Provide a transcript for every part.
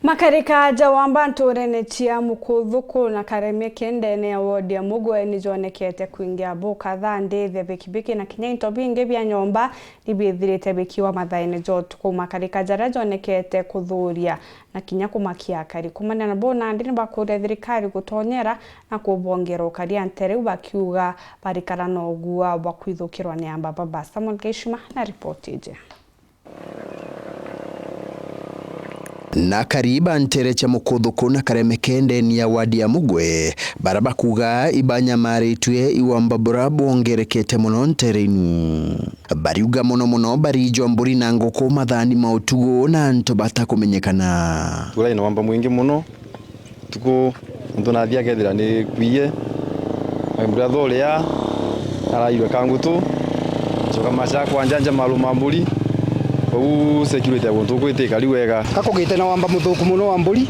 Makarika jawamba nturene chia mukuthuku na karemie kendene ya wodi ya Mugwe nijonekete kuingia boka thande the bikibiki na kinya into binge bya nyomba nibithirite bikiwa mathaine jotu ku makarika jara jonekete kuthuria na kinya kumakia kari kumana na bona ndini bakure thirikari gutonyera na kubongera ukaria ntere bakiuga barikara no gua bakwithukirwa ni amba baba Samuel Geshima na report ije. Na kariba ntere cha mukuthuku na karemekende ni ya wadi ya Mugwe baraba kuga ibanya maritwe iwamba burabu ongerekete muno nterenu bariuga muno barijwa mburi na ngoko mathani mautugo na nto batakumenyekana tulaina wamba mwingi muno tuko ntona thia gethira ni kwiye mbura thoria arairwe kangutu coka macha kwa njanja maluma mburi security wonto kwiteka riwega kakogite na wamba muthuku muno wa mburi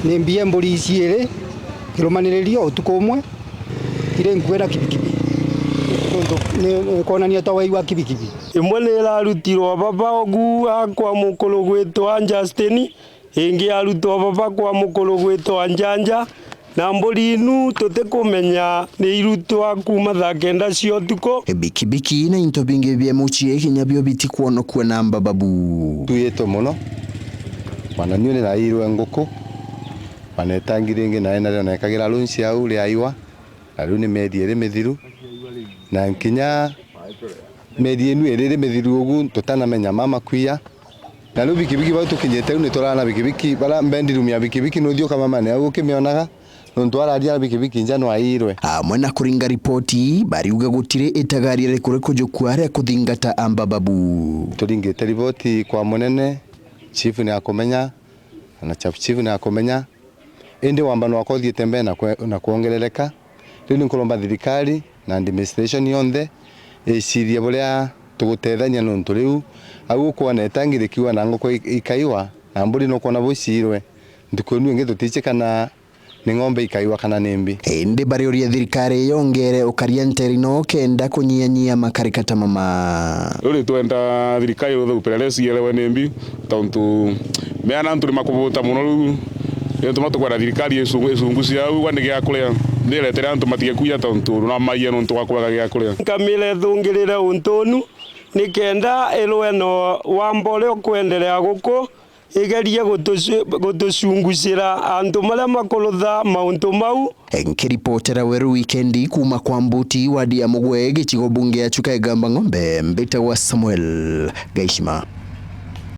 ni mbie mburi ciire kirumaniririo utuko umwe kire nkwera kibikibi ni konania tawa iwa kibikibi imwe ni rarutirwo baba ogu akwa mukuru gwitwa Justin ingi arutwo baba kwa mukuru gwitwa Njanja na mburi inu tutikumenya ni irutwa kuma thaa kenda cia utuko bikibiki na into binge bya muchie kinya byo biti kuono kwa namba babu tuyeto muno wana nyune na irwe ngoko wana tangiringe na ena na kagira lunsi au le aiwa aruni medie methiru na kinya medie nu ere methiru ogu totana menya mama kwia na lu bikibiki ba tukinyete ni torana bikibiki bala mbendiru mya bikibiki no dio kama mane au kimionaga Nontwara dia bikibiki njano airwe. Mwena kuringa ripoti bariuga gutire itagarire kureko jokware kuthingata amba babu. Turingite ripoti kwa munene chief ni akomenya na chief ni akomenya ende wambano wakothie tembe na kuongeleleka rino nkolomba thirikari na administration yonde eciria buria tugutethania nontu riu agu kuona etangirikiwa na ngoko ikaiwa na mburi no kuona bucirwe ndikonu nge tutichekana ni ng'ombe ikaiwa kana nembi ende barioria thirikari yongere ukaria nterino kenda kunyianyia makarikata mama uri twenda thirikari ruthu perelesi elewe nembi tontu meana nturi makubuta muno ru yeto matukwara thirikari esungucia au wani gya kuria ndiretera antu matige kuya tontu na maiye no twakwaga gya kuria kamile thungirira untonu ni kenda elwe no wambole okwendelea guko igerie gutucungucira antu maria makulutha mauntu mau nkiripotera weru weekendi kuma kwa Mbuti wadi ya Mugwe gichigo bunge ya Chuka Igamba Ng'ombe mbita wa Samuel Geshima.